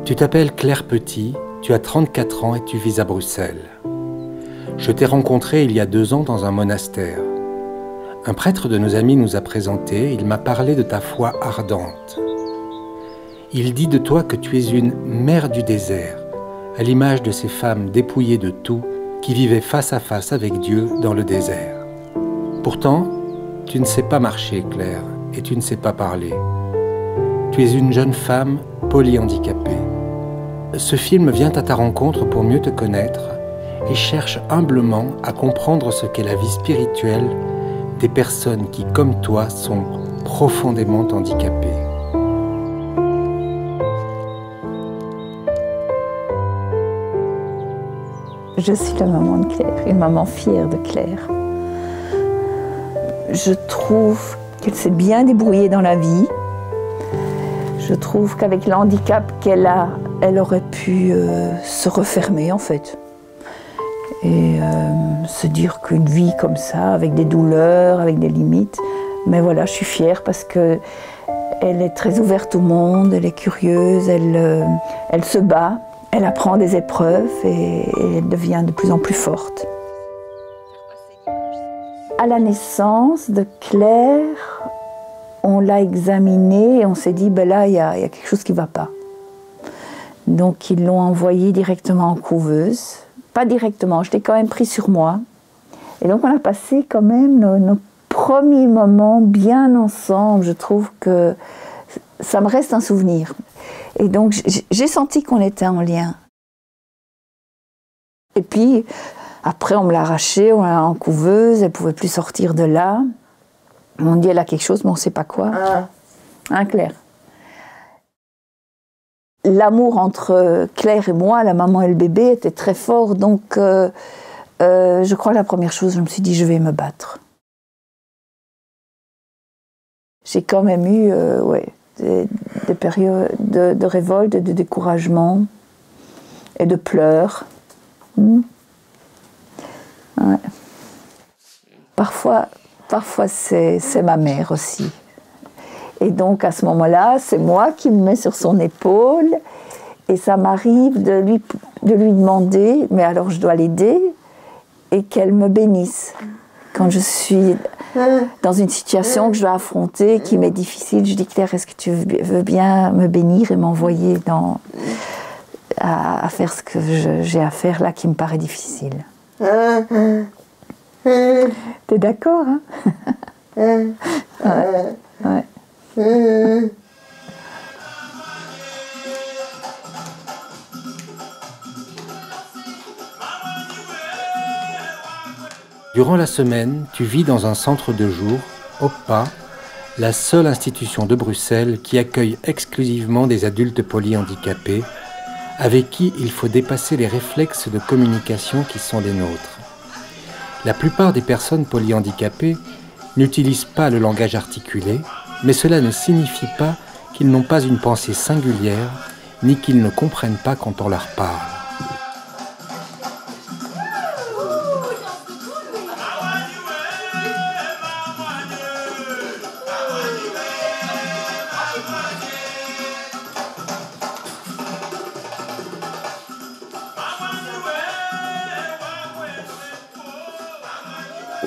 Tu t'appelles Claire Petit, tu as 34 ans et tu vis à Bruxelles. Je t'ai rencontré il y a 2 ans dans un monastère. Un prêtre de nos amis nous a présenté, il m'a parlé de ta foi ardente. Il dit de toi que tu es une mère du désert, à l'image de ces femmes dépouillées de tout qui vivaient face à face avec Dieu dans le désert. Pourtant, tu ne sais pas marcher, Claire, et tu ne sais pas parler. Tu es une jeune femme polyhandicapée. Ce film vient à ta rencontre pour mieux te connaître et cherche humblement à comprendre ce qu'est la vie spirituelle des personnes qui, comme toi, sont profondément handicapées. Je suis la maman de Claire, une maman fière de Claire. Je trouve qu'elle s'est bien débrouillée dans la vie. Je trouve qu'avec le handicap qu'elle a, elle aurait pu se refermer en fait. Et se dire qu'une vie comme ça, avec des douleurs, avec des limites, mais voilà, je suis fière parce qu'elle est très ouverte au monde, elle est curieuse, elle se bat, elle apprend des épreuves et elle devient de plus en plus forte. À la naissance de Claire, on l'a examinée et on s'est dit, ben là, il y a quelque chose qui ne va pas. Donc ils l'ont envoyée directement en couveuse. Pas directement, je l'ai quand même pris sur moi. Et donc on a passé quand même nos premiers moments bien ensemble. Je trouve que ça me reste un souvenir. Et donc j'ai senti qu'on était en lien. Et puis après on me l'a arrachée, on l'a en couveuse, elle ne pouvait plus sortir de là. On dit elle a quelque chose mais on ne sait pas quoi. Hein, Claire? L'amour entre Claire et moi, la maman et le bébé, était très fort. Donc, je crois que la première chose, je me suis dit, je vais me battre. J'ai quand même eu des périodes de révolte, de découragement et de pleurs. Ouais. Parfois c'est ma mère aussi. Et donc, à ce moment-là, c'est moi qui me mets sur son épaule et ça m'arrive de lui demander, mais alors je dois l'aider et qu'elle me bénisse. Quand je suis dans une situation que je dois affronter, qui m'est difficile, je dis, Claire, est-ce que tu veux bien me bénir et m'envoyer à faire ce que j'ai à faire là qui me paraît difficile? T'es d'accord, hein? Ouais. Durant la semaine, tu vis dans un centre de jour, OPPA, la seule institution de Bruxelles qui accueille exclusivement des adultes polyhandicapés, avec qui il faut dépasser les réflexes de communication qui sont les nôtres. La plupart des personnes polyhandicapées n'utilisent pas le langage articulé, mais cela ne signifie pas qu'ils n'ont pas une pensée singulière, ni qu'ils ne comprennent pas quand on leur parle.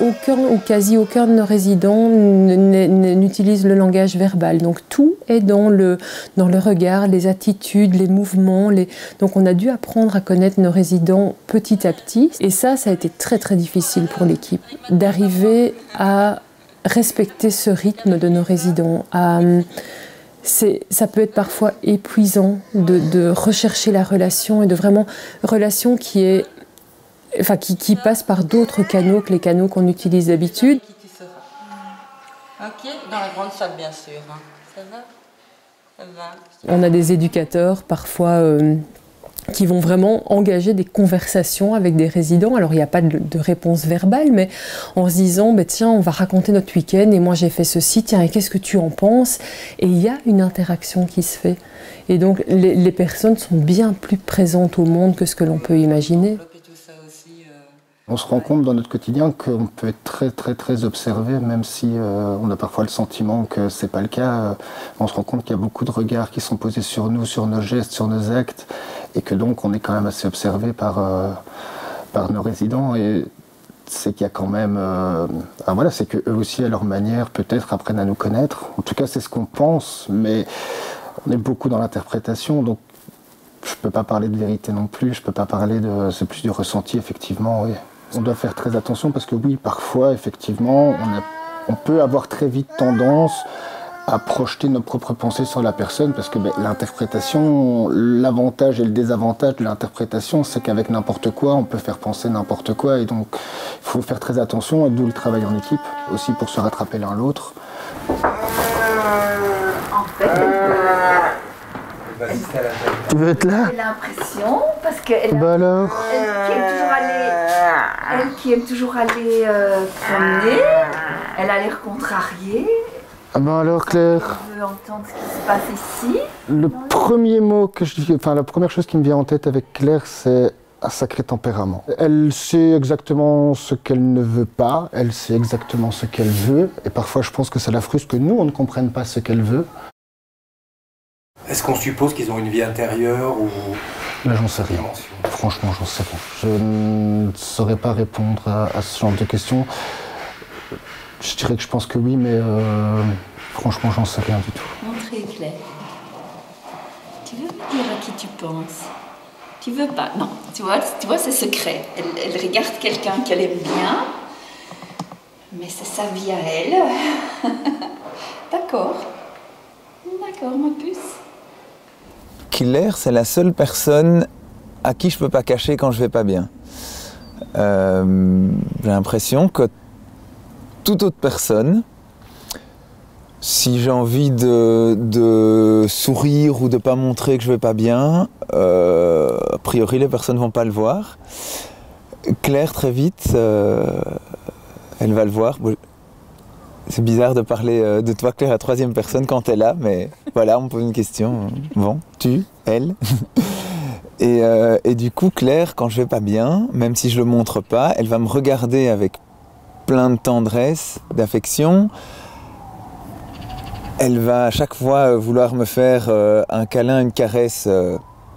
Aucun ou quasi aucun de nos résidents n'utilise le langage verbal. Donc tout est dans le regard, les attitudes, les mouvements. Donc on a dû apprendre à connaître nos résidents petit à petit. Et ça a été très très difficile pour l'équipe, d'arriver à respecter ce rythme de nos résidents. Ça peut être parfois épuisant de rechercher la relation et de vraiment relation qui passe par d'autres canaux que les canaux qu'on utilise d'habitude. Ok, dans la grande salle bien sûr. Hein. Ça va? Ça va. On a des éducateurs parfois qui vont vraiment engager des conversations avec des résidents. Alors il n'y a pas de réponse verbale, mais en se disant tiens, on va raconter notre week-end et moi j'ai fait ceci, tiens, et qu'est-ce que tu en penses? Et il y a une interaction qui se fait. Et donc les personnes sont bien plus présentes au monde que ce que l'on peut imaginer. On se rend compte dans notre quotidien qu'on peut être très observé, même si on a parfois le sentiment que c'est pas le cas. On se rend compte qu'il y a beaucoup de regards qui sont posés sur nous, sur nos gestes, sur nos actes, et que donc on est quand même assez observé par nos résidents. Et c'est qu'il y a quand même... voilà, c'est qu'eux aussi, à leur manière, peut-être apprennent à nous connaître. En tout cas, c'est ce qu'on pense, mais on est beaucoup dans l'interprétation, donc je ne peux pas parler de vérité non plus, je peux pas parler de... C'est plus du ressenti, effectivement, oui. On doit faire très attention parce que oui, parfois, effectivement, on peut avoir très vite tendance à projeter nos propres pensées sur la personne parce que l'interprétation, l'avantage et le désavantage de l'interprétation, c'est qu'avec n'importe quoi, on peut faire penser n'importe quoi et donc il faut faire très attention, d'où le travail en équipe, aussi pour se rattraper l'un l'autre. En fait, tu veux être là? j'ai l'impression, parce qu'elle alors qui aime toujours aller promener, elle a l'air contrariée. Alors Claire, Elle veut entendre ce qui se passe ici. le premier mot que je dis, enfin la première chose qui me vient en tête avec Claire, c'est un sacré tempérament. Elle sait exactement ce qu'elle ne veut pas, elle sait exactement ce qu'elle veut, et parfois je pense que ça la frustre que nous, on ne comprenne pas ce qu'elle veut. Est-ce qu'on suppose qu'ils ont une vie intérieure ou... Là, j'en sais rien. Franchement, j'en sais rien. Je ne saurais pas répondre à ce genre de questions. Je dirais que je pense que oui, mais franchement, j'en sais rien du tout. Montrez, Claire. Tu veux me dire à qui tu penses? Tu veux pas? Non, tu vois c'est secret. Elle regarde quelqu'un qu'elle aime bien, mais c'est sa vie à elle. D'accord. D'accord, ma puce. Claire, c'est la seule personne à qui je peux pas cacher quand je vais pas bien. J'ai l'impression que toute autre personne, si j'ai envie de sourire ou de pas montrer que je vais pas bien, a priori les personnes vont pas le voir. Claire, très vite, elle va le voir. C'est bizarre de parler de toi, Claire, à la troisième personne quand t'es là, mais voilà, on me pose une question. Bon, tu, elle. Et du coup, Claire, quand je vais pas bien, même si je le montre pas, elle va me regarder avec plein de tendresse, d'affection. Elle va à chaque fois vouloir me faire un câlin, une caresse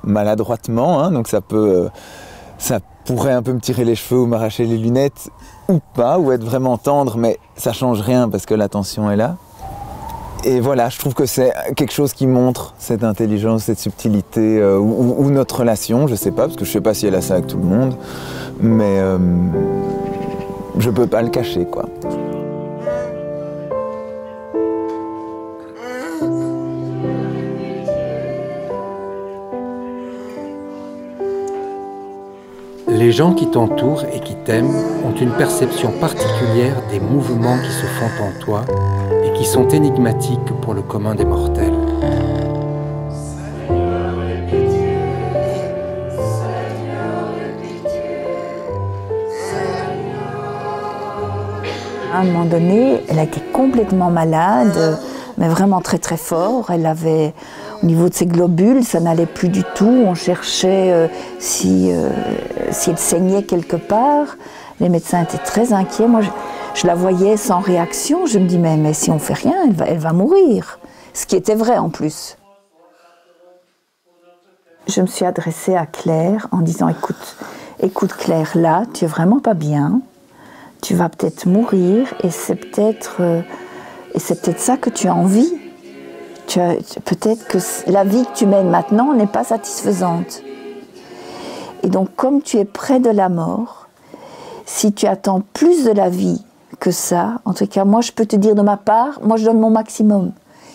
maladroitement, hein, donc ça pourrait un peu me tirer les cheveux ou m'arracher les lunettes, ou pas, ou être vraiment tendre, mais ça change rien parce que l'attention est là. Et voilà, je trouve que c'est quelque chose qui montre cette intelligence, cette subtilité, ou notre relation, je sais pas, parce que je sais pas si elle a ça avec tout le monde, mais je peux pas le cacher, quoi. Les gens qui t'entourent et qui t'aiment ont une perception particulière des mouvements qui se font en toi et qui sont énigmatiques pour le commun des mortels. À un moment donné, elle a été complètement malade, mais vraiment très fort. Elle avait, au niveau de ses globules, ça n'allait plus du tout. On cherchait si elle saignait quelque part. Les médecins étaient très inquiets. Moi, je la voyais sans réaction. Je me dis, mais si on fait rien, elle va mourir. Ce qui était vrai en plus. Je me suis adressée à Claire en disant, écoute Claire, là, tu es vraiment pas bien. Tu vas peut-être mourir et c'est peut-être ça que tu as envie. Peut-être que la vie que tu mènes maintenant n'est pas satisfaisante. Et donc, comme tu es près de la mort, si tu attends plus de la vie que ça, en tout cas, moi, je peux te dire de ma part, moi, je donne mon maximum.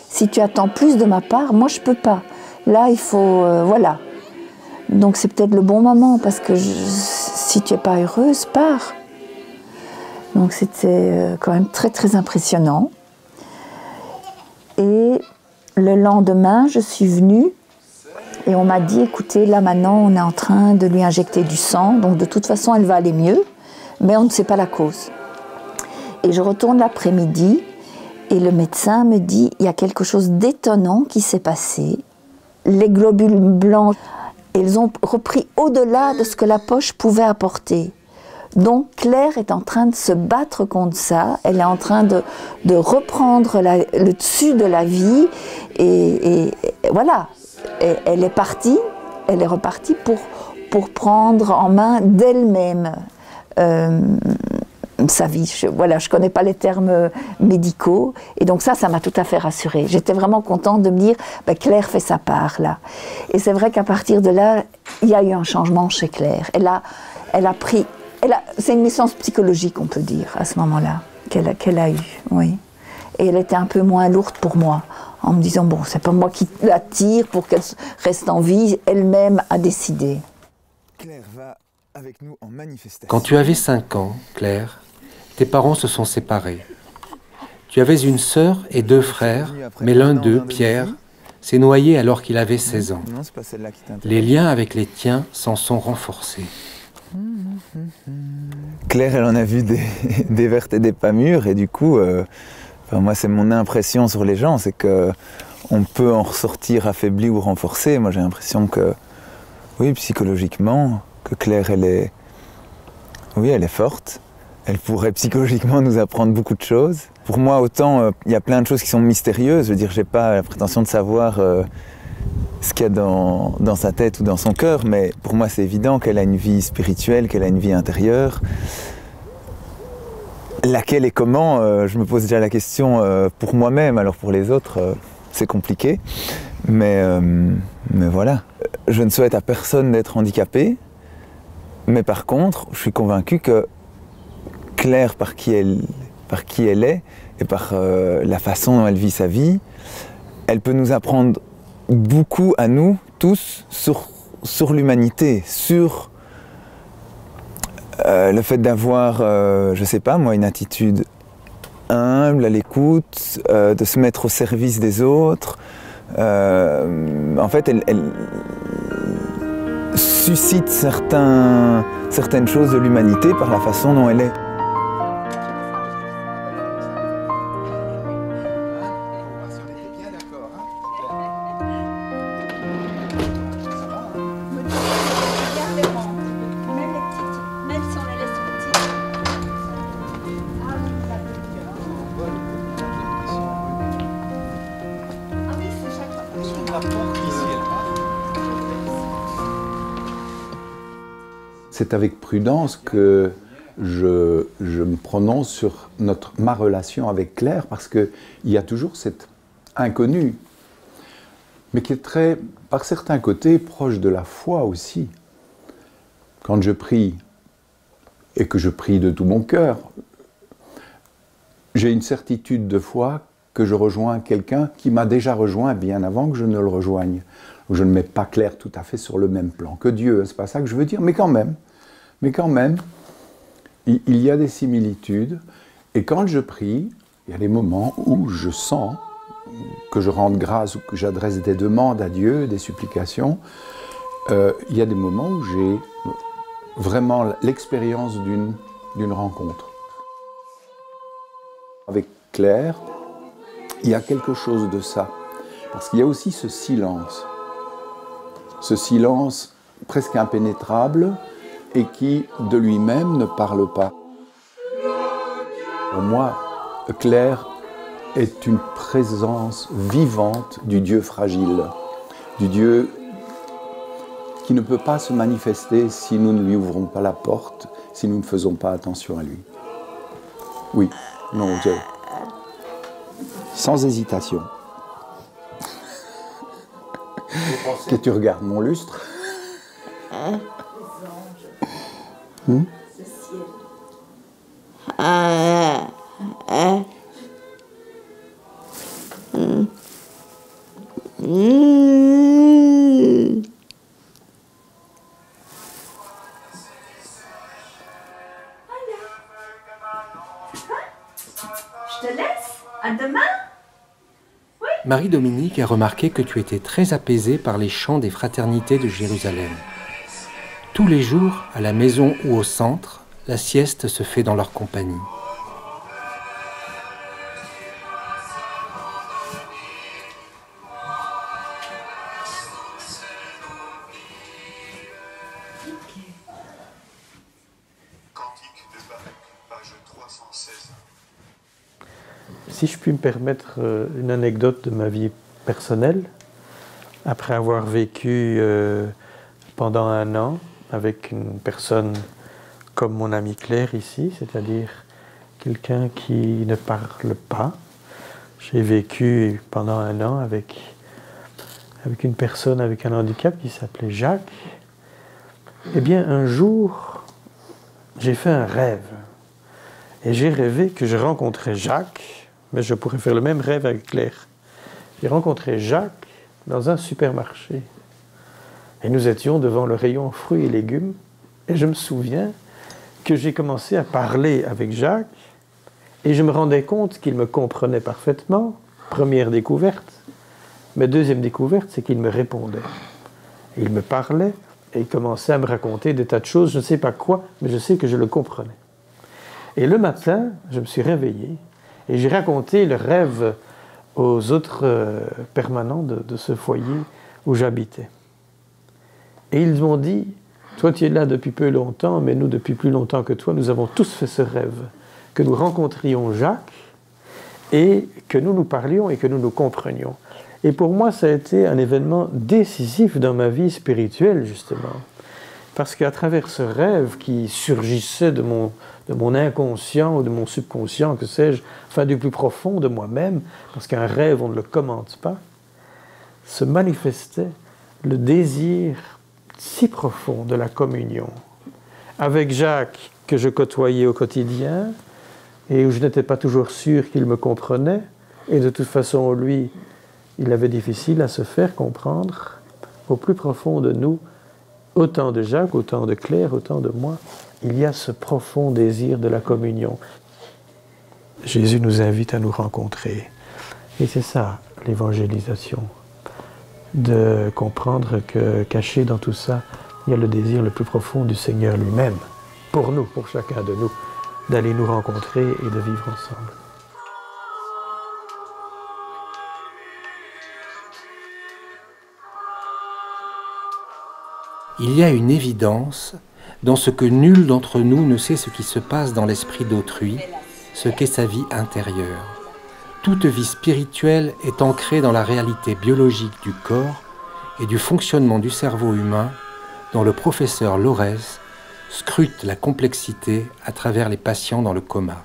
Si tu attends plus de ma part, moi, je peux pas. Là, il faut... voilà. Donc, c'est peut-être le bon moment, parce que si tu n'es pas heureuse, pars. Donc, c'était quand même très impressionnant. Et le lendemain, je suis venue et on m'a dit, écoutez, là maintenant, on est en train de lui injecter du sang, donc de toute façon, elle va aller mieux, mais on ne sait pas la cause. Et je retourne l'après-midi et le médecin me dit, il y a quelque chose d'étonnant qui s'est passé. Les globules blancs, ils ont repris au-delà de ce que la poche pouvait apporter. Donc Claire est en train de se battre contre ça, elle est en train de reprendre le dessus de la vie, et voilà, et elle est repartie pour prendre en main d'elle-même sa vie. Je ne connais pas les termes médicaux, et donc ça m'a tout à fait rassurée. J'étais vraiment contente de me dire, Claire fait sa part là. Et c'est vrai qu'à partir de là, il y a eu un changement chez Claire. Elle a pris... c'est une licence psychologique, on peut dire, à ce moment-là, qu'elle a eue, oui. Et elle était un peu moins lourde pour moi, en me disant, bon, c'est pas moi qui la tire pour qu'elle reste en vie, elle-même a décidé. Claire va avec nous en manifestation. Quand tu avais 5 ans, Claire, tes parents se sont séparés. Tu avais une sœur et 2 frères, mais l'un d'eux, Pierre, s'est noyé alors qu'il avait 16 ans. Non, c'est pas celle-là qui t'intéresse. Les liens avec les tiens s'en sont renforcés. Claire, elle en a vu des vertes et des pas mûres, et du coup, moi, c'est mon impression sur les gens, c'est que on peut en ressortir affaibli ou renforcé. Moi, j'ai l'impression que, oui, psychologiquement, que Claire, elle est forte. Elle pourrait psychologiquement nous apprendre beaucoup de choses. Pour moi, autant, il y a plein de choses qui sont mystérieuses. Je veux dire, j'ai pas la prétention de savoir ce qu'il y a dans sa tête ou dans son cœur, mais pour moi, c'est évident qu'elle a une vie spirituelle, qu'elle a une vie intérieure. Laquelle et comment, je me pose déjà la question pour moi-même, alors pour les autres, c'est compliqué. Mais voilà. Je ne souhaite à personne d'être handicapé, mais par contre, je suis convaincu que Claire, par qui elle est, et par la façon dont elle vit sa vie, elle peut nous apprendre beaucoup à nous, tous, sur l'humanité, sur le fait d'avoir, je sais pas moi, une attitude humble, à l'écoute, de se mettre au service des autres. En fait, elle suscite certaines choses de l'humanité par la façon dont elle est. C'est avec prudence que je me prononce sur ma relation avec Claire, parce qu'il y a toujours cet inconnu, mais qui est très, par certains côtés, proche de la foi aussi. Quand je prie, et que je prie de tout mon cœur, j'ai une certitude de foi que je rejoins quelqu'un qui m'a déjà rejoint bien avant que je ne le rejoigne. Je ne mets pas Claire tout à fait sur le même plan que Dieu, c'est pas ça que je veux dire, mais quand même, il y a des similitudes. Et quand je prie, il y a des moments où je sens que je rende grâce ou que j'adresse des demandes à Dieu, des supplications. Il y a des moments où j'ai vraiment l'expérience d'une rencontre. Avec Claire, il y a quelque chose de ça. Parce qu'il y a aussi ce silence presque impénétrable et qui, de lui-même, ne parle pas. Pour moi, Claire est une présence vivante du Dieu fragile, du Dieu qui ne peut pas se manifester si nous ne lui ouvrons pas la porte, si nous ne faisons pas attention à lui. Oui, non, sans hésitation. Que tu regardes mon lustre. Ce ciel. Je te laisse. À demain. Marie-Dominique a remarqué que tu étais très apaisée par les chants des fraternités de Jérusalem. Tous les jours, à la maison ou au centre, la sieste se fait dans leur compagnie. Quand il si je puis me permettre une anecdote de ma vie personnelle, après avoir vécu pendant 1 an avec une personne comme mon amie Claire ici, c'est-à-dire quelqu'un qui ne parle pas. J'ai vécu pendant 1 an avec une personne avec un handicap qui s'appelait Jacques. Eh bien, un jour, j'ai fait un rêve. Et j'ai rêvé que je rencontrais Jacques, mais je pourrais faire le même rêve avec Claire. J'ai rencontré Jacques dans un supermarché. Et nous étions devant le rayon fruits et légumes. Et je me souviens que j'ai commencé à parler avec Jacques et je me rendais compte qu'il me comprenait parfaitement. Première découverte. Mais deuxième découverte, c'est qu'il me répondait. Il me parlait et il commençait à me raconter des tas de choses, je ne sais pas quoi, mais je sais que je le comprenais. Et le matin, je me suis réveillé et j'ai raconté le rêve aux autres permanents de ce foyer où j'habitais. Et ils m'ont dit, toi tu es là depuis peu longtemps, mais nous depuis plus longtemps que toi, nous avons tous fait ce rêve, que nous rencontrions Jacques et que nous nous parlions et que nous nous comprenions. Et pour moi, ça a été un événement décisif dans ma vie spirituelle, justement. Parce qu'à travers ce rêve qui surgissait de mon inconscient ou de mon subconscient, que sais-je, enfin du plus profond de moi-même, parce qu'un rêve, on ne le commente pas, se manifestait le désir si profond de la communion. Avec Jacques, que je côtoyais au quotidien, et où je n'étais pas toujours sûr qu'il me comprenait, et de toute façon, lui, il avait difficile à se faire comprendre. Au plus profond de nous, autant de Jacques, autant de Claire, autant de moi, il y a ce profond désir de la communion. Jésus nous invite à nous rencontrer. Et c'est ça, l'évangélisation. De comprendre que, caché dans tout ça, il y a le désir le plus profond du Seigneur lui-même, pour nous, pour chacun de nous, d'aller nous rencontrer et de vivre ensemble. Il y a une évidence dans ce que nul d'entre nous ne sait ce qui se passe dans l'esprit d'autrui, ce qu'est sa vie intérieure. Toute vie spirituelle est ancrée dans la réalité biologique du corps et du fonctionnement du cerveau humain dont le professeur Laurès scrute la complexité à travers les patients dans le coma.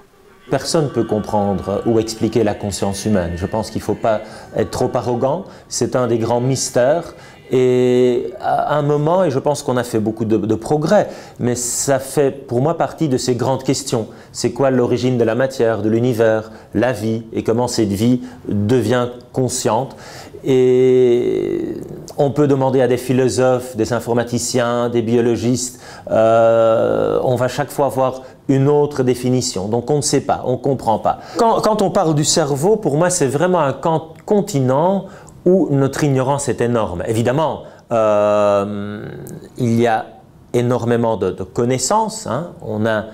Personne ne peut comprendre ou expliquer la conscience humaine. Je pense qu'il ne faut pas être trop arrogant. C'est un des grands mystères. Et à un moment, et je pense qu'on a fait beaucoup de progrès, mais ça fait pour moi partie de ces grandes questions. C'est quoi l'origine de la matière, de l'univers, la vie, et comment cette vie devient consciente. Et on peut demander à des philosophes, des informaticiens, des biologistes, on va chaque fois avoir une autre définition. Donc on ne sait pas, on ne comprend pas. Quand on parle du cerveau, pour moi c'est vraiment un continent où notre ignorance est énorme. Évidemment, il y a énormément de connaissances. Hein. On a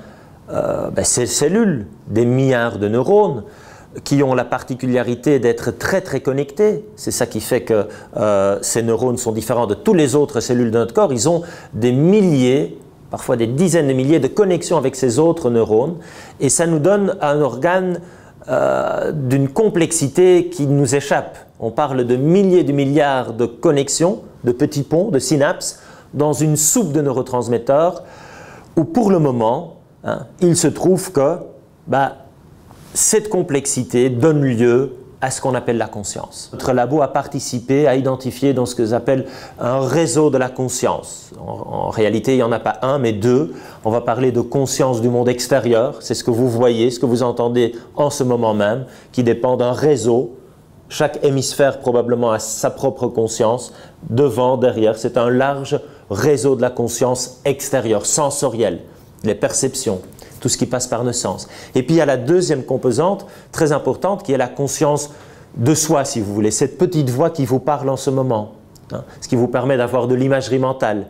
ces cellules, des milliards de neurones, qui ont la particularité d'être très très connectés. C'est ça qui fait que ces neurones sont différents de toutes les autres cellules de notre corps. Ils ont des milliers, parfois des dizaines de milliers de connexions avec ces autres neurones. Et ça nous donne un organe d'une complexité qui nous échappe. On parle de milliers de milliards de connexions, de petits ponts, de synapses, dans une soupe de neurotransmetteurs, où pour le moment, hein, il se trouve que cette complexité donne lieu à ce qu'on appelle la conscience. Notre labo a participé à identifier dans ce que j'appelle un réseau de la conscience. En réalité, il n'y en a pas un, mais deux. On va parler de conscience du monde extérieur. C'est ce que vous voyez, ce que vous entendez en ce moment même, qui dépend d'un réseau. Chaque hémisphère probablement a sa propre conscience, devant, derrière. C'est un large réseau de la conscience extérieure, sensorielle, les perceptions, tout ce qui passe par nos sens. Et puis il y a la deuxième composante, très importante, qui est la conscience de soi, si vous voulez, cette petite voix qui vous parle en ce moment, hein, ce qui vous permet d'avoir de l'imagerie mentale,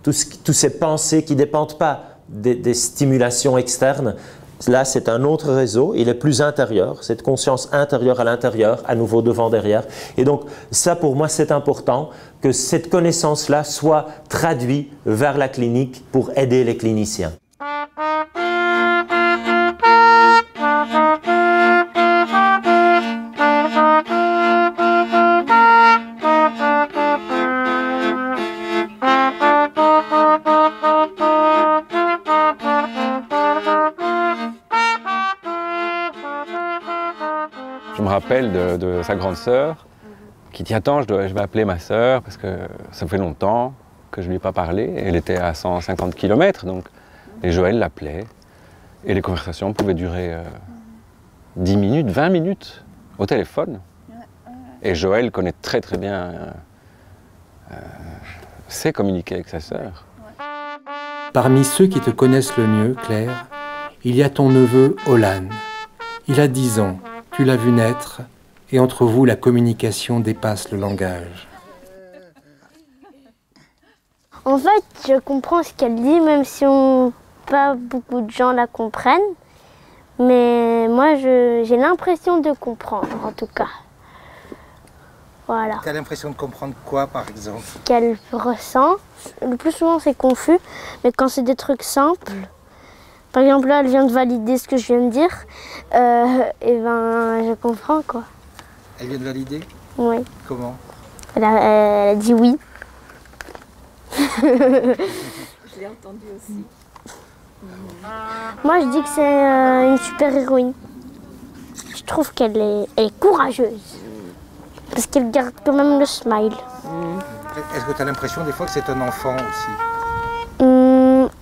toutes ces pensées qui ne dépendent pas des stimulations externes. Là, c'est un autre réseau, il est plus intérieur, cette conscience intérieure à l'intérieur, à nouveau devant, derrière. Et donc, ça pour moi, c'est important que cette connaissance-là soit traduite vers la clinique pour aider les cliniciens. rappel de sa grande sœur qui dit « Attends, je vais appeler ma sœur parce que ça fait longtemps que je ne lui ai pas parlé. » Elle était à 150 km, donc. Et Joël l'appelait. Et les conversations pouvaient durer 10 minutes, 20 minutes au téléphone. Et Joël connaît très très bien, sait communiquer avec sa sœur. Parmi ceux qui te connaissent le mieux, Claire, il y a ton neveu Olan. Il a 10 ans, tu l'as vu naître, et entre vous, la communication dépasse le langage. En fait, je comprends ce qu'elle dit, même si pas beaucoup de gens la comprennent. Mais moi, j'ai l'impression de comprendre, en tout cas. Voilà. Tu as l'impression de comprendre quoi, par exemple? Ce qu'elle ressent. Le plus souvent, c'est confus. Mais quand c'est des trucs simples, par exemple, là, elle vient de valider ce que je viens de dire, et ben, je comprends, quoi. Elle vient de valider? Oui. Comment? Elle a dit oui. Je l'ai entendu aussi. Moi, je dis que c'est une super-héroïne. Je trouve qu'elle est courageuse. Parce qu'elle garde quand même le smile. Est-ce que tu as l'impression des fois que c'est un enfant aussi?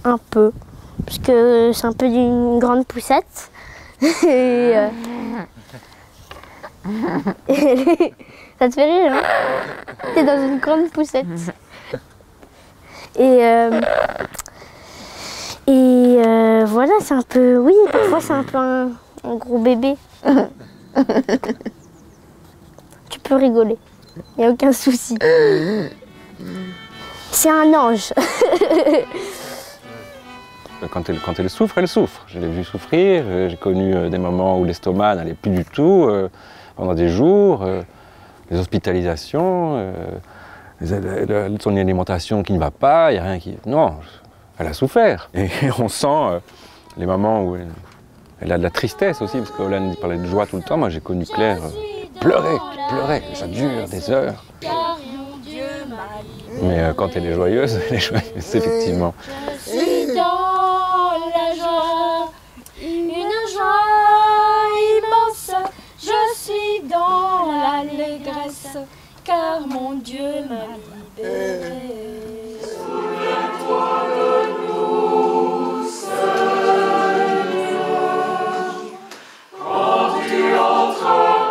Un peu. Parce que c'est un peu d'une grande poussette. Et, ça te fait rire, hein? T'es dans une grande poussette. Et voilà, c'est un peu... Oui, parfois c'est un peu un gros bébé. Tu peux rigoler, il n'y a aucun souci. C'est un ange. Quand elle souffre, elle souffre. Je l'ai vue souffrir, j'ai connu des moments où l'estomac n'allait plus du tout, pendant des jours, les hospitalisations, son alimentation qui ne va pas, il n'y a rien qui... Non, elle a souffert. Et on sent les moments où elle a de la tristesse aussi, parce qu'Olan parlait de joie tout le temps. Moi, j'ai connu Claire qui pleurait, ça dure des heures. Mais quand elle est joyeuse, effectivement. Je suis dans la joie, une joie immense. Je suis dans l'allégresse, car mon Dieu m'a libéré. Souviens-toi de nous, Seigneur, quand tu entreras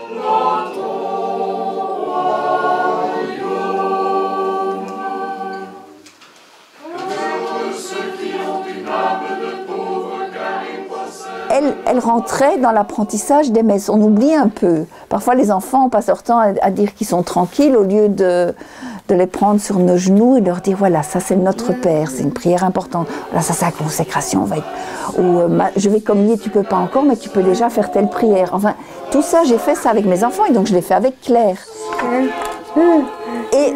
dans ton royaume. Heureux ceux qui ont une âme de pauvre, car ils possèdent. Elle rentrait dans l'apprentissage des messes. On oublie un peu. Parfois, les enfants passent leur temps à dire qu'ils sont tranquilles au lieu de les prendre sur nos genoux et leur dire voilà, ça c'est notre Père, c'est une prière importante. Voilà, ça c'est la consécration. On va être... Ou je vais communier, tu peux pas encore, mais tu peux déjà faire telle prière. Enfin, tout ça, j'ai fait ça avec mes enfants et donc je l'ai fait avec Claire. Et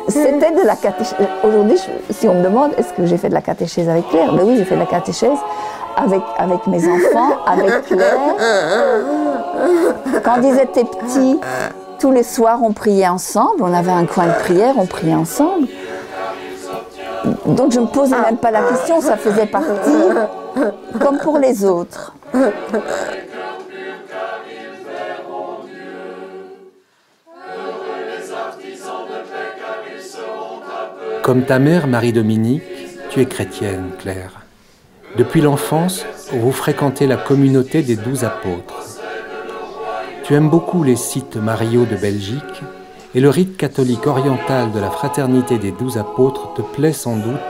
c'était de la catéchèse. Aujourd'hui, si on me demande est-ce que j'ai fait de la catéchèse avec Claire, ben oui, j'ai fait de la catéchèse avec mes enfants, avec Claire. Quand ils étaient petits, tous les soirs, on priait ensemble. On avait un coin de prière, on priait ensemble. Donc je ne me posais même pas la question, ça faisait partie, comme pour les autres. Comme ta mère, Marie-Dominique, tu es chrétienne, Claire. Depuis l'enfance, vous fréquentez la communauté des 12 apôtres. Tu aimes beaucoup les sites mariaux de Belgique et le rite catholique oriental de la fraternité des 12 apôtres te plaît sans doute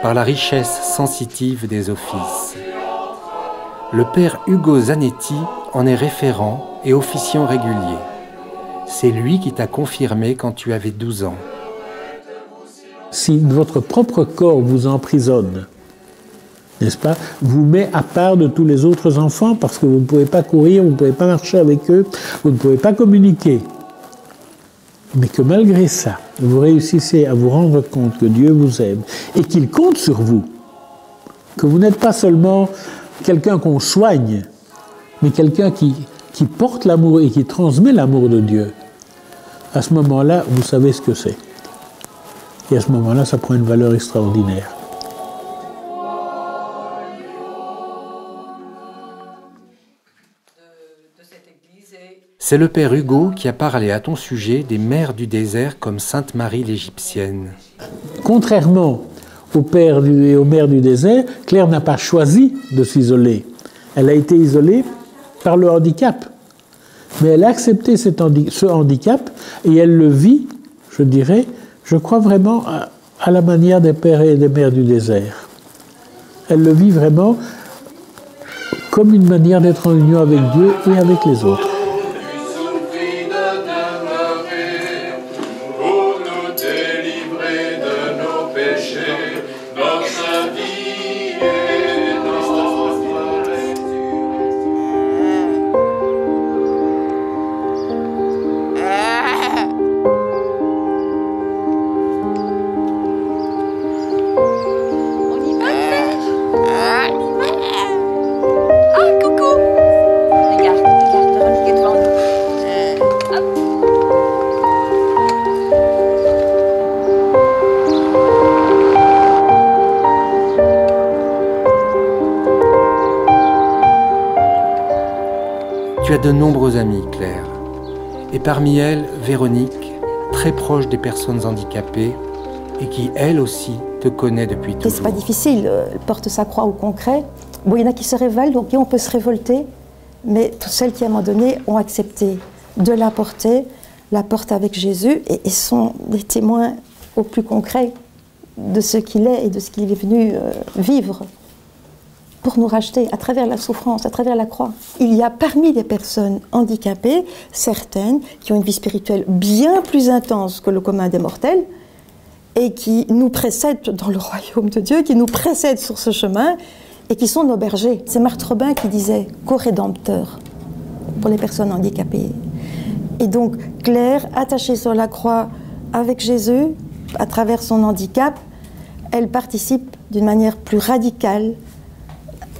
par la richesse sensitive des offices. Le père Ugo Zanetti en est référent et officiant régulier. C'est lui qui t'a confirmé quand tu avais 12 ans. Si votre propre corps vous emprisonne, n'est-ce pas, vous met à part de tous les autres enfants parce que vous ne pouvez pas courir, vous ne pouvez pas marcher avec eux, vous ne pouvez pas communiquer. Mais que malgré ça, vous réussissez à vous rendre compte que Dieu vous aime et qu'il compte sur vous, que vous n'êtes pas seulement quelqu'un qu'on soigne, mais quelqu'un qui porte l'amour et qui transmet l'amour de Dieu. À ce moment-là, vous savez ce que c'est. Et à ce moment-là, ça prend une valeur extraordinaire. De cette C'est le père Hugo qui a parlé à ton sujet des mères du désert comme Sainte Marie l'Égyptienne. Contrairement aux pères et aux mères du désert, Claire n'a pas choisi de s'isoler. Elle a été isolée par le handicap. Mais elle a accepté ce handicap et elle le vit, je dirais, je crois vraiment à la manière des pères et des mères du désert. Elle le vit vraiment comme une manière d'être en union avec Dieu et avec les autres. Tu as de nombreux amis, Claire, et parmi elles, Véronique, très proche des personnes handicapées et qui, elle aussi, te connaît depuis toujours. C'est pas difficile, elle porte sa croix au concret. Bon, il y en a qui se révoltent, donc on peut se révolter, mais toutes celles qui, à un moment donné, ont accepté de la porter avec Jésus et sont des témoins au plus concret de ce qu'il est et de ce qu'il est venu vivre pour nous racheter à travers la souffrance, à travers la croix. Il y a parmi les personnes handicapées, certaines qui ont une vie spirituelle bien plus intense que le commun des mortels et qui nous précèdent dans le royaume de Dieu, qui nous précèdent sur ce chemin et qui sont nos bergers. C'est Marthe Robin qui disait « co-rédempteur » pour les personnes handicapées. Et donc Claire, attachée sur la croix avec Jésus, à travers son handicap, elle participe d'une manière plus radicale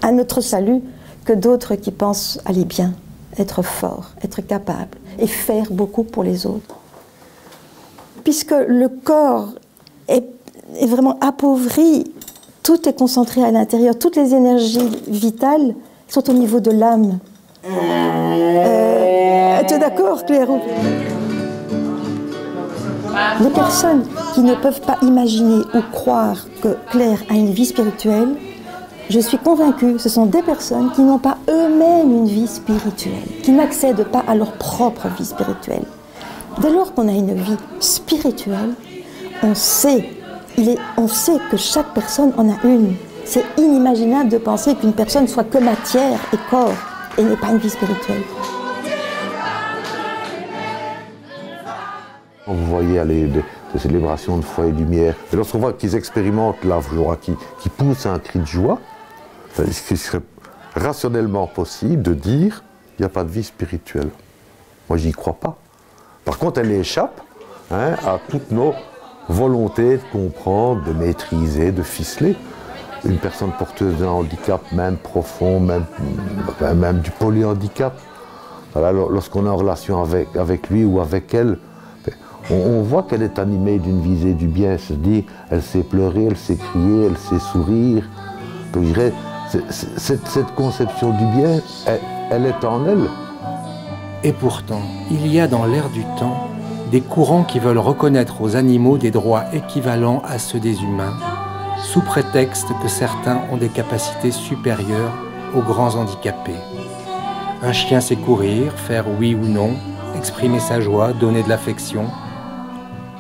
à notre salut que d'autres qui pensent aller bien, être fort, être capable et faire beaucoup pour les autres. Puisque le corps est vraiment appauvri, tout est concentré à l'intérieur, toutes les énergies vitales sont au niveau de l'âme. Tu es d'accord, Claire? Les personnes qui ne peuvent pas imaginer ou croire que Claire a une vie spirituelle, je suis convaincue, ce sont des personnes qui n'ont pas eux-mêmes une vie spirituelle, qui n'accèdent pas à leur propre vie spirituelle. Dès lors qu'on a une vie spirituelle, on sait que chaque personne en a une. C'est inimaginable de penser qu'une personne soit que matière et corps et n'ait pas une vie spirituelle. Vous voyez aller des célébrations de foi et lumière, et lorsqu'on voit qu'ils expérimentent la joie, qui poussent un cri de joie, est-ce qu'il serait rationnellement possible de dire qu'il n'y a pas de vie spirituelle? Moi, j'y crois pas. Par contre, elle échappe à toutes nos volontés de comprendre, de maîtriser, de ficeler. Une personne porteuse d'un handicap, même profond, même du polyhandicap, voilà, lorsqu'on est en relation avec lui ou avec elle, on voit qu'elle est animée d'une visée du bien. Elle se dit, elle sait pleurer, elle sait crier, elle sait sourire. Donc, je dirais, cette conception du bien, elle est en elle. Et pourtant, il y a dans l'air du temps des courants qui veulent reconnaître aux animaux des droits équivalents à ceux des humains, sous prétexte que certains ont des capacités supérieures aux grands handicapés. Un chien sait courir, faire oui ou non, exprimer sa joie, donner de l'affection.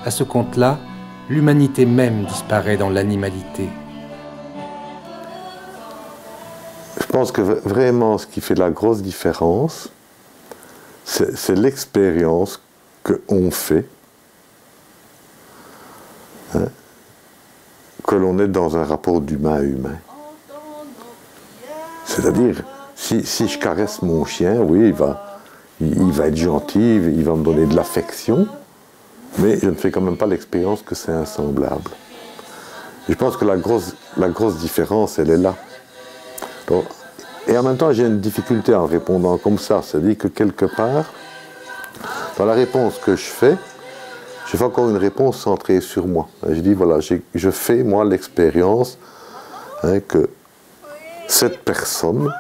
À ce compte-là, l'humanité même disparaît dans l'animalité. Je pense que vraiment ce qui fait la grosse différence, c'est l'expérience qu'on fait, que l'on est dans un rapport d'humain à humain. C'est-à-dire, si je caresse mon chien, oui, il va être gentil, il va me donner de l'affection, mais je ne fais quand même pas l'expérience que c'est insemblable. Et je pense que la grosse différence, elle est là. Donc, et en même temps, j'ai une difficulté en répondant comme ça, c'est-à-dire que quelque part, dans la réponse que je fais encore une réponse centrée sur moi. Je dis, voilà, je fais, moi, l'expérience que cette personne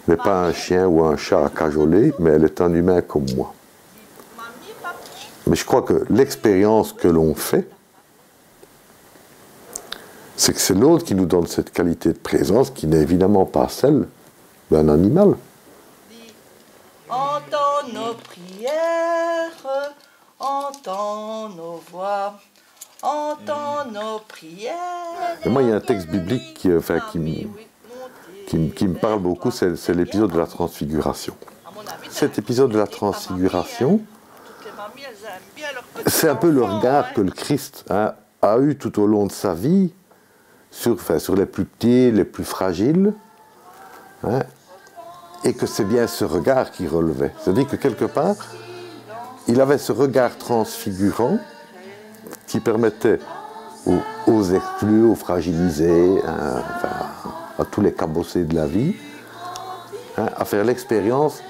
n'est pas un chien ou un chat à cajoler, mais elle est un humain comme moi. Mais je crois que l'expérience que l'on fait, c'est que c'est l'autre qui nous donne cette qualité de présence qui n'est évidemment pas celle d'un animal. Entends nos prières, entends nos voix, entends nos prières. Et moi, il y a un texte biblique qui me parle beaucoup, c'est l'épisode de la Transfiguration. Cet épisode de la Transfiguration, c'est un peu le regard que le Christ a eu tout au long de sa vie sur les plus petits, les plus fragiles, et que c'est bien ce regard qui relevait. C'est-à-dire que quelque part, il avait ce regard transfigurant qui permettait aux exclus, aux fragilisés, à tous les cabossés de la vie, à faire l'expérience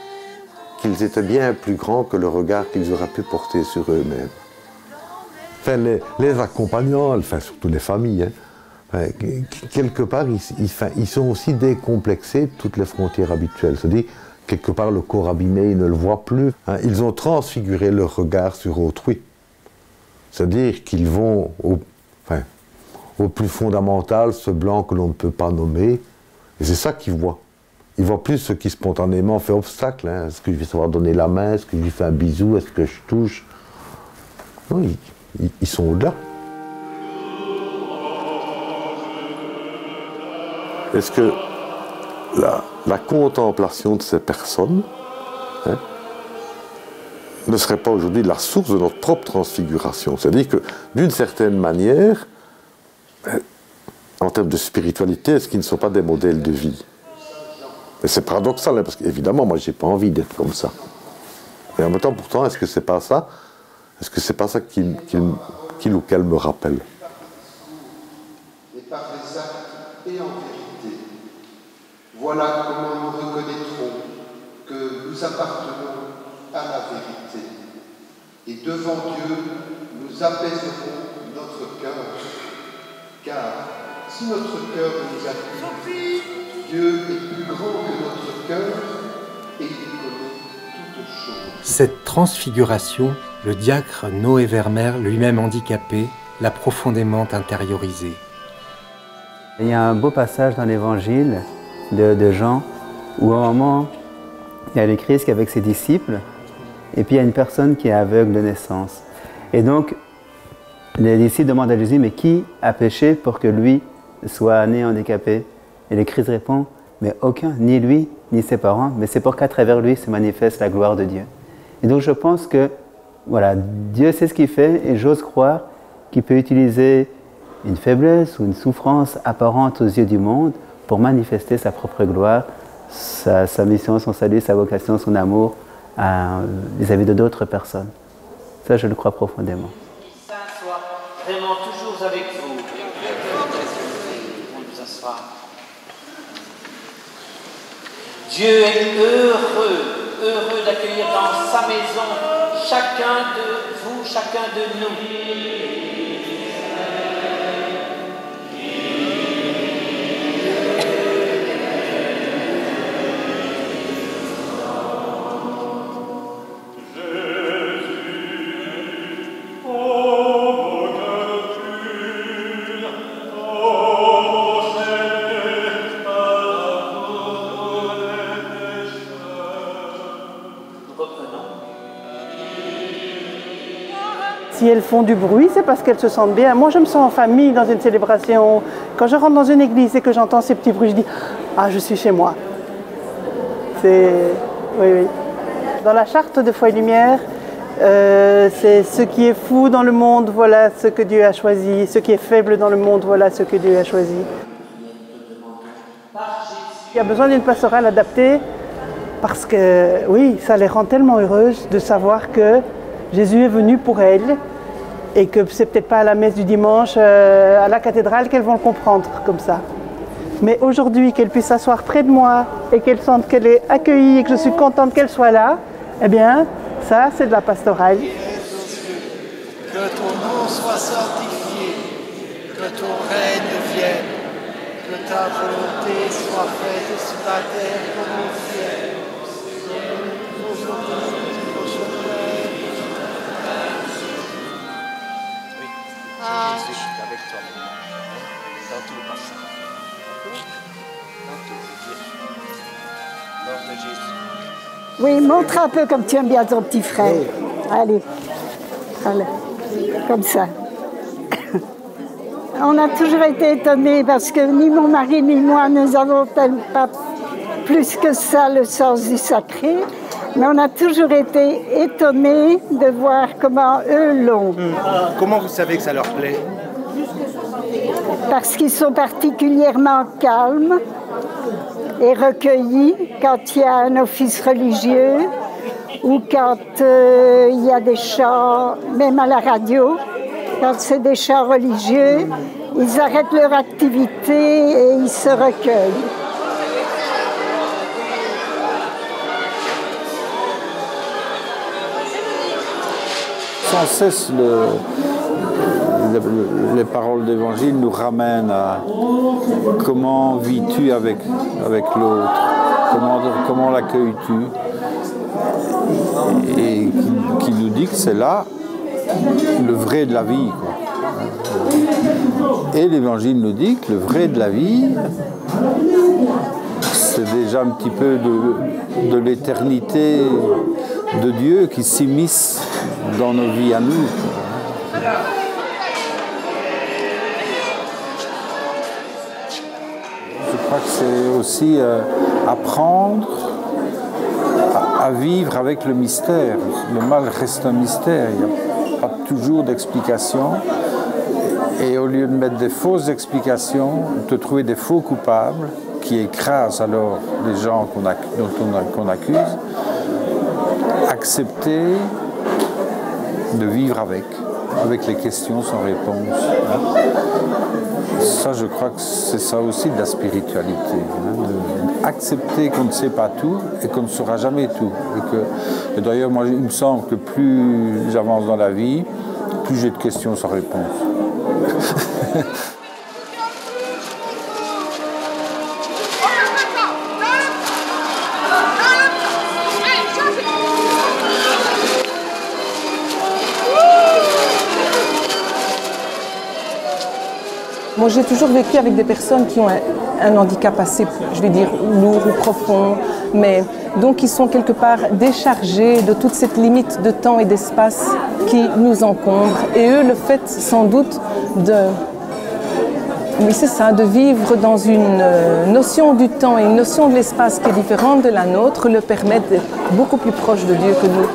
qu'ils étaient bien plus grands que le regard qu'ils auraient pu porter sur eux-mêmes. Enfin, les accompagnants, enfin, surtout les familles, quelque part, ils sont aussi décomplexés de toutes les frontières habituelles. C'est-à-dire, quelque part, le corps abîmé, ils ne le voient plus. Ils ont transfiguré leur regard sur autrui. C'est-à-dire qu'ils vont au plus fondamental, ce blanc que l'on ne peut pas nommer, et c'est ça qu'ils voient. Ils voient plus ce qui spontanément fait obstacle. Est-ce que je vais savoir donner la main? Est-ce que je lui fais un bisou? Est-ce que je touche? Non, ils sont au-delà. Est-ce que la contemplation de ces personnes ne serait pas aujourd'hui la source de notre propre transfiguration? C'est-à-dire que, d'une certaine manière, en termes de spiritualité, est-ce qu'ils ne sont pas des modèles de vie? Et c'est paradoxal, parce qu'évidemment, moi, je n'ai pas envie d'être comme ça. Et en même temps, pourtant, est-ce que c'est pas ça? Est-ce que c'est pas ça qu'il ou qu'elle me rappelle? Et par les actes et en vérité, voilà comment nous reconnaîtrons que nous appartenons à la vérité. Et devant Dieu, nous apaiserons notre cœur. Car si notre cœur nous accuse, Dieu est plus grand que notre cœur et il connaît toutes choses. Cette transfiguration, le diacre Noé Vermeer, lui-même handicapé, l'a profondément intériorisée. Il y a un beau passage dans l'évangile de Jean où à un moment, il y a le Christ qui est avec ses disciples et puis il y a une personne qui est aveugle de naissance. Et donc, les disciples demandent à Jésus, mais qui a péché pour que lui soit né handicapé? Et le Christ répond, mais aucun, ni lui, ni ses parents, mais c'est pour qu'à travers lui se manifeste la gloire de Dieu. Et donc je pense que, voilà, Dieu sait ce qu'il fait et j'ose croire qu'il peut utiliser une faiblesse ou une souffrance apparente aux yeux du monde pour manifester sa propre gloire, sa mission, son salut, sa vocation, son amour vis-à-vis de d'autres personnes. Ça, je le crois profondément. Saint soit vraiment toujours avec vous. On nous assoit. Dieu est heureux d'accueillir dans sa maison chacun de vous, chacun de nous. Si elles font du bruit, c'est parce qu'elles se sentent bien. Moi, je me sens en famille dans une célébration. Quand je rentre dans une église et que j'entends ces petits bruits, je dis « Ah, je suis chez moi ». Oui, oui. Dans la charte de Foi et Lumière, c'est ce qui est fou dans le monde, voilà ce que Dieu a choisi. Ce qui est faible dans le monde, voilà ce que Dieu a choisi. Il y a besoin d'une pastorale adaptée parce que, oui, ça les rend tellement heureuses de savoir que Jésus est venu pour elles et que c'est peut-être pas à la messe du dimanche, à la cathédrale qu'elles vont le comprendre comme ça. Mais aujourd'hui, qu'elles puissent s'asseoir près de moi et qu'elles sentent qu'elle est accueillie et que je suis contente qu'elle soit là, eh bien, ça, c'est de la pastorale. Que ton nom soit sanctifié, que ton règne vienne, Que ta volonté soit faite sur la terre comme au ciel. Avec toi maintenant, dans tout le passage. Dans tout, je veux dire. Nom de Jésus. Oui, montre un peu comme tu aimes bien ton petit frère. Allez, allez, comme ça. On a toujours été étonnés parce que ni mon mari ni moi, nous n'avons pas plus que ça le sens du sacré. Mais on a toujours été étonnés de voir comment eux l'ont. Comment vous savez que ça leur plaît? Parce qu'ils sont particulièrement calmes et recueillis quand il y a un office religieux ou quand il y a des chants, même à la radio, quand c'est des chants religieux, ils arrêtent leur activité et ils se recueillent. Sans cesse, les paroles d'Évangile nous ramènent à comment vis-tu avec l'autre, comment l'accueilles-tu, et qui nous dit que c'est là le vrai de la vie, quoi. Et l'Évangile nous dit que le vrai de la vie, c'est déjà un petit peu de l'éternité de Dieu qui s'immisce dans nos vies à nous. Je crois que c'est aussi apprendre à vivre avec le mystère. Le mal reste un mystère, il n'y a pas toujours d'explication. Et au lieu de mettre des fausses explications, de trouver des faux coupables qui écrasent alors les gens qu'on accuse, accepter de vivre avec les questions sans réponse. Ça, je crois que c'est ça aussi de la spiritualité, accepter qu'on ne sait pas tout et qu'on ne saura jamais tout. Et d'ailleurs, moi, il me semble que plus j'avance dans la vie, plus j'ai de questions sans réponse. Moi, j'ai toujours vécu avec des personnes qui ont un handicap assez, je vais dire, lourd ou profond, mais donc qui sont quelque part déchargés de toute cette limite de temps et d'espace qui nous encombre. Et eux, le fait sans doute oui, c'est ça, de vivre dans une notion du temps et une notion de l'espace qui est différente de la nôtre, le permettent d'être beaucoup plus proches de Dieu que nous.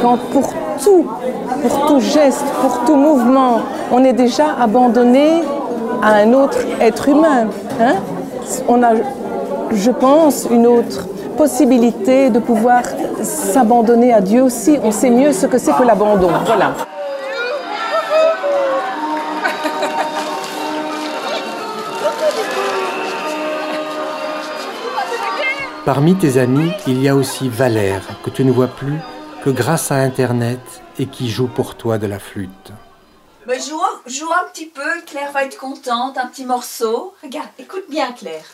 Quand pour tout geste, pour tout mouvement, on est déjà abandonné à un autre être humain, hein? On a, je pense, une autre possibilité de pouvoir s'abandonner à Dieu aussi. On sait mieux ce que c'est que l'abandon. Voilà. Parmi tes amis, il y a aussi Valère, que tu ne vois plus que grâce à Internet et qui joue pour toi de la flûte. Mais joue un petit peu, Claire va être contente, un petit morceau. Regarde, écoute bien Claire.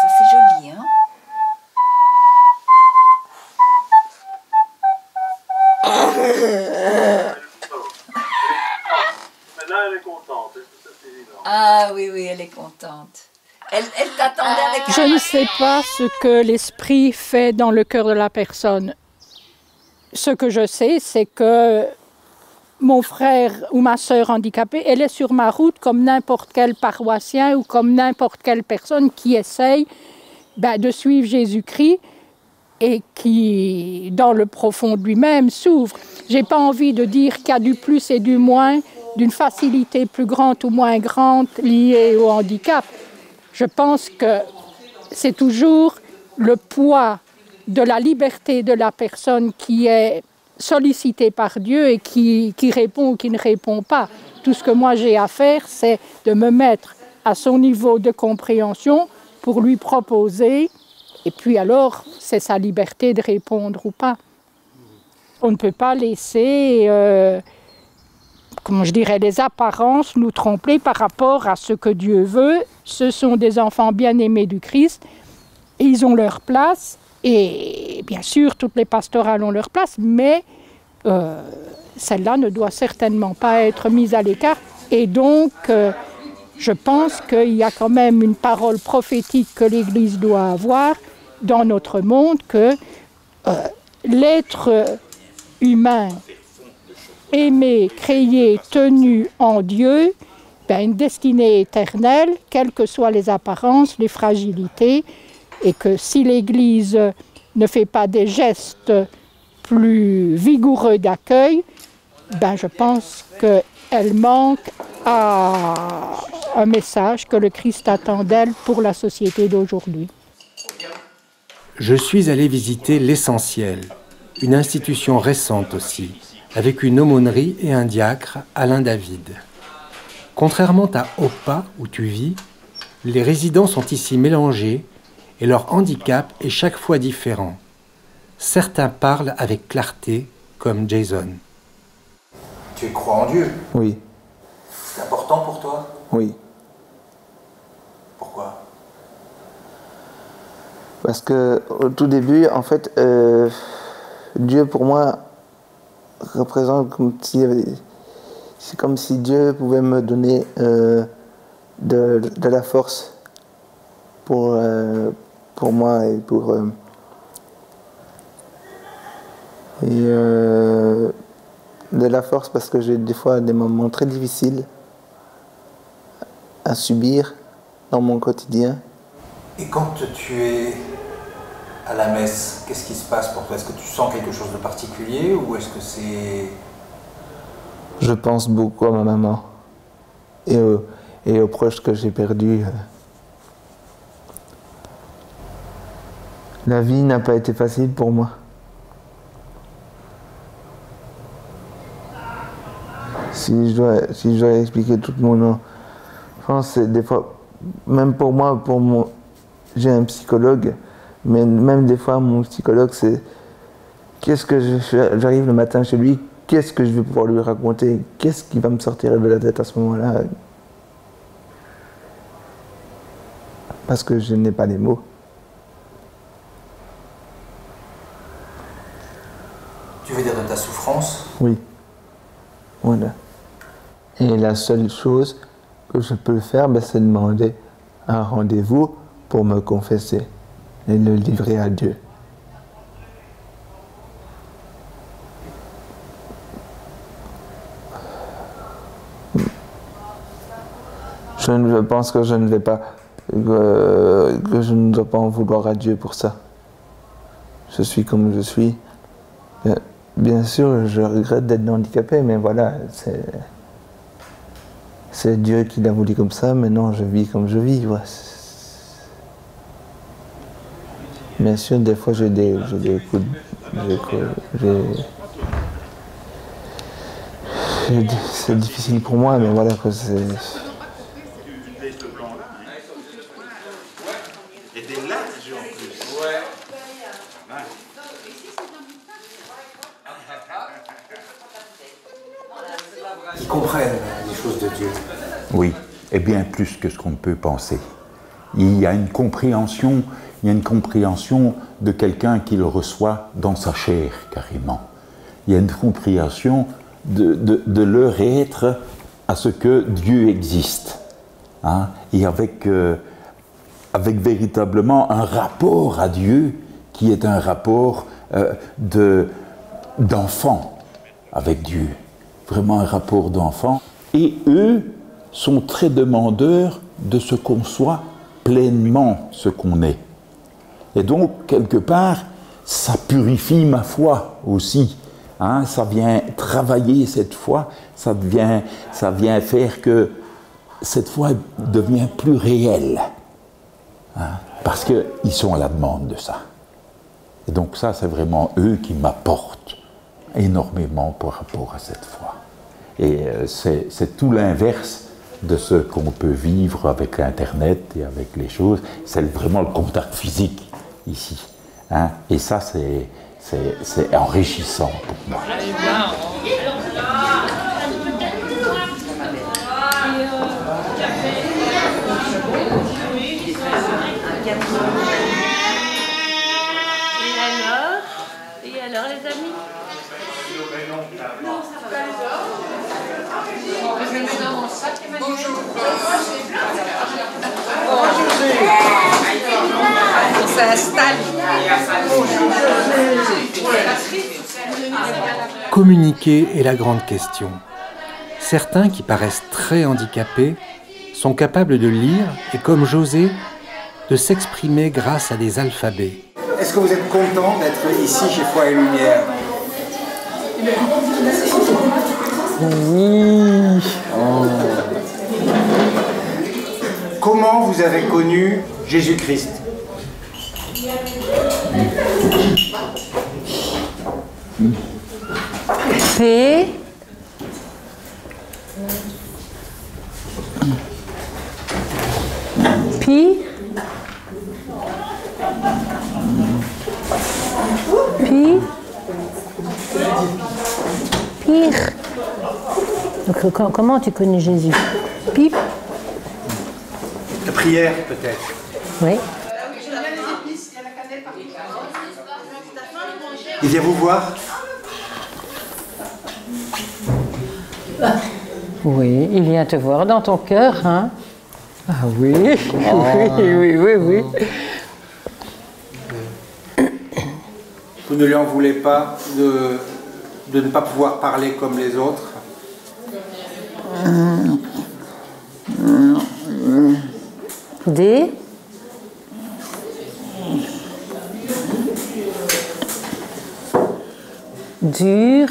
Ça c'est joli, hein? Maintenant elle est contente, est-ce que c'est évident? Ah oui, elle est contente. Elle t'attendait avec... Je ne sais pas ce que l'esprit fait dans le cœur de la personne. Ce que je sais, c'est que mon frère ou ma sœur handicapée, elle est sur ma route comme n'importe quel paroissien ou comme n'importe quelle personne qui essaye de suivre Jésus-Christ et qui, dans le profond de lui-même, s'ouvre. Je n'ai pas envie de dire qu'il y a du plus et du moins, d'une facilité plus grande ou moins grande liée au handicap. Je pense que c'est toujours le poids de la liberté de la personne qui est sollicitée par Dieu et qui répond ou qui ne répond pas. Tout ce que moi j'ai à faire, c'est de me mettre à son niveau de compréhension pour lui proposer, et puis alors c'est sa liberté de répondre ou pas. On ne peut pas laisser, comment je dirais, les apparences nous tromper par rapport à ce que Dieu veut. Ce sont des enfants bien-aimés du Christ, et ils ont leur place, et bien sûr toutes les pastorales ont leur place, mais celle-là ne doit certainement pas être mise à l'écart. Et donc, je pense qu'il y a quand même une parole prophétique que l'Église doit avoir dans notre monde, que l'être humain, aimé, créé, tenu en Dieu, une destinée éternelle, quelles que soient les apparences, les fragilités, et que si l'Église ne fait pas des gestes plus vigoureux d'accueil, je pense qu'elle manque à un message que le Christ attend d'elle pour la société d'aujourd'hui. Je suis allé visiter l'Essentiel, une institution récente aussi, avec une aumônerie et un diacre, Alain David. Contrairement à Oppa, où tu vis, les résidents sont ici mélangés et leur handicap est chaque fois différent. Certains parlent avec clarté, comme Jason. Tu crois en Dieu? Oui. C'est important pour toi? Oui. Pourquoi? Parce que au tout début, en fait, Dieu pour moi représente comme si, c'est comme si Dieu pouvait me donner de la force pour moi et pour de la force parce que j'ai des fois des moments très difficiles à subir dans mon quotidien. Et quand tu es à la messe, qu'est-ce qui se passe pour toi? Est-ce que tu sens quelque chose de particulier ou est-ce que c'est... Je pense beaucoup à ma maman et aux proches que j'ai perdus. La vie n'a pas été facile pour moi. Si je dois expliquer toute mon enfance, c'est des fois, même pour moi, j'ai un psychologue, mais même des fois, mon psychologue, c'est qu'est-ce que j'arrive le matin chez lui, qu'est-ce que je vais pouvoir lui raconter, qu'est-ce qui va me sortir de la tête à ce moment-là, parce que je n'ai pas les mots. Tu veux dire de ta souffrance? Oui. Voilà. Et la seule chose que je peux faire, c'est demander un rendez-vous pour me confesser et le livrer à Dieu. Je pense que je ne vais pas, que je ne dois pas en vouloir à Dieu pour ça. Je suis comme je suis. Bien sûr, je regrette d'être handicapé, mais voilà, c'est Dieu qui l'a voulu comme ça, maintenant je vis comme je vis. Ouais. Bien sûr, des fois j'ai des coups c'est difficile pour moi, mais voilà, c'est... Et des larges en plus. Ouais. Ils comprennent les choses de Dieu. Oui, et bien plus que ce qu'on peut penser. Il y a une compréhension de quelqu'un qui le reçoit dans sa chair, carrément. Il y a une compréhension de leur être à ce que Dieu existe. Hein, et avec véritablement un rapport à Dieu qui est un rapport d'enfant avec Dieu. Vraiment un rapport d'enfant. Et eux sont très demandeurs de ce qu'on soit pleinement ce qu'on est. Et donc, quelque part, ça purifie ma foi aussi. Hein, ça vient travailler cette foi, ça vient faire que cette foi devient plus réelle. Hein, parce qu'ils sont à la demande de ça. Et donc ça, c'est vraiment eux qui m'apportent énormément par rapport à cette foi. Et c'est tout l'inverse de ce qu'on peut vivre avec Internet et avec les choses, c'est vraiment le contact physique ici. Hein? Et ça, c'est enrichissant pour moi. Et alors les amis? Bonjour. On s'installe. Communiquer est la grande question. Certains qui paraissent très handicapés sont capables de lire et, comme José, de s'exprimer grâce à des alphabets. Est-ce que vous êtes content d'être ici chez Foi et Lumière? Oui. Oh. Comment vous avez connu Jésus-Christ? P. Pi. Pi. Pire. Donc, comment tu connais Jésus? Pip. La prière, peut-être. Oui. Il vient vous voir? Oui, il vient te voir dans ton cœur, hein? Ah oui, oui. Vous ne lui en voulez pas de ne pas pouvoir parler comme les autres? D. Dur.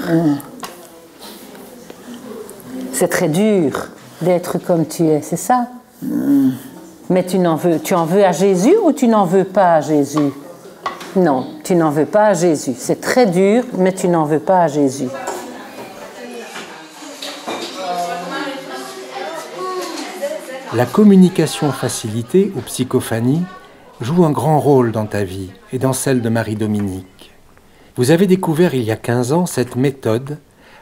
C'est très dur d'être comme tu es, c'est ça? Mais tu en veux à Jésus ou tu n'en veux pas à Jésus? Non, tu n'en veux pas à Jésus. C'est très dur, mais tu n'en veux pas à Jésus. La communication facilitée ou psychophanie joue un grand rôle dans ta vie et dans celle de Marie-Dominique. Vous avez découvert il y a 15 ans cette méthode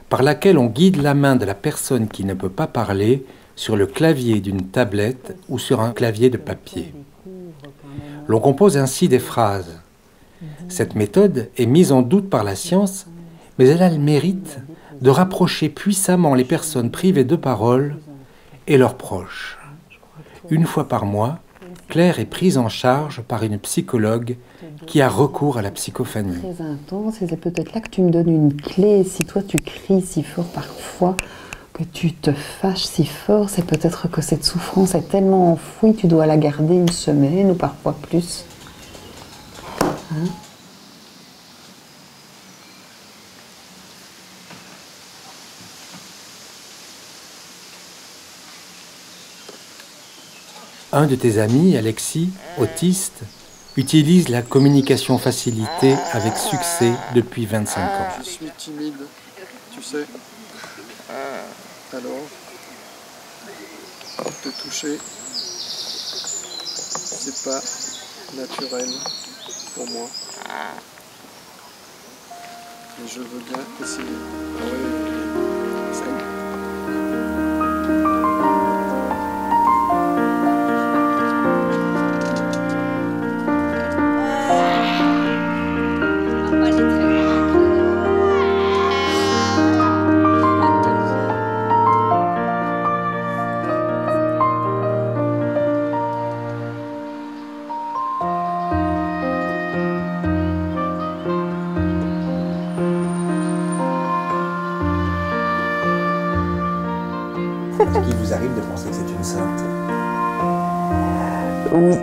par laquelle on guide la main de la personne qui ne peut pas parler sur le clavier d'une tablette ou sur un clavier de papier. L'on compose ainsi des phrases. Cette méthode est mise en doute par la science, mais elle a le mérite de rapprocher puissamment les personnes privées de parole et leurs proches. Une fois par mois, Claire est prise en charge par une psychologue qui a recours à la psychophanie. Très intense, et c'est peut-être là que tu me donnes une clé. Si toi tu cries si fort parfois, que tu te fâches si fort, c'est peut-être que cette souffrance est tellement enfouie, tu dois la garder une semaine ou parfois plus. Hein? Un de tes amis, Alexis, autiste, utilise la communication facilitée avec succès depuis 25 ans. Je suis timide, tu sais. Alors, te toucher, c'est pas naturel pour moi. Mais je veux bien essayer. Ah ouais, c'est... Est-ce qu'il vous arrive de penser que c'est une sainte? Oui.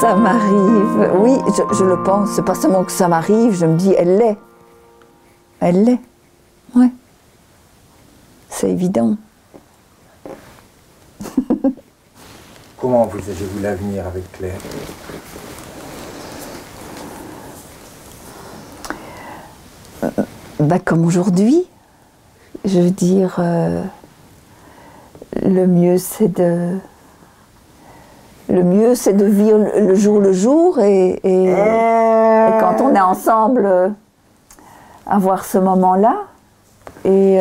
Ça m'arrive. Oui, je le pense. C'est pas seulement que ça m'arrive, je me dis, elle l'est. Elle l'est. Ouais. C'est évident. Comment envisagez-vous l'avenir avec Claire? Comme aujourd'hui. Je veux dire, le mieux c'est de vivre le jour et quand on est ensemble, avoir ce moment-là. Et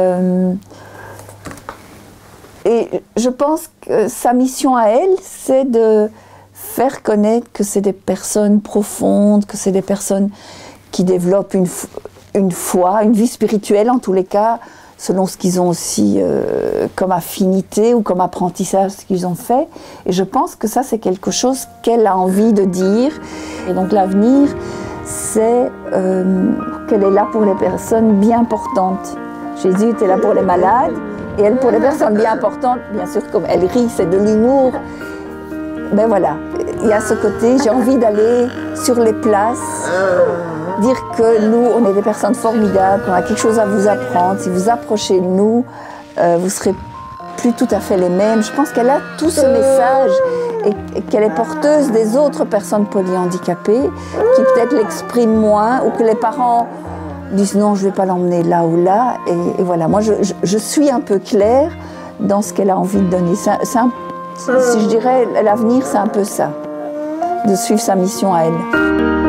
je pense que sa mission à elle, c'est de faire connaître que c'est des personnes profondes, que c'est des personnes qui développent une foi, une vie spirituelle en tous les cas, selon ce qu'ils ont aussi comme affinité ou comme apprentissage, ce qu'ils ont fait. Et je pense que ça, c'est quelque chose qu'elle a envie de dire. Et donc l'avenir, c'est qu'elle est là pour les personnes bien portantes. Jésus était là pour les malades, et elle pour les personnes bien importantes. Bien sûr, comme elle rit, c'est de l'humour. Ben voilà, il y a ce côté, j'ai envie d'aller sur les places, dire que nous, on est des personnes formidables, qu'on a quelque chose à vous apprendre. Si vous approchez de nous, vous serez plus tout à fait les mêmes. Je pense qu'elle a tout ce message et qu'elle est porteuse des autres personnes polyhandicapées qui peut-être l'expriment moins ou que les parents disent non, je ne vais pas l'emmener là ou là. Et voilà, moi je suis un peu claire dans ce qu'elle a envie de donner. Si je dirais l'avenir, c'est un peu ça, de suivre sa mission à elle.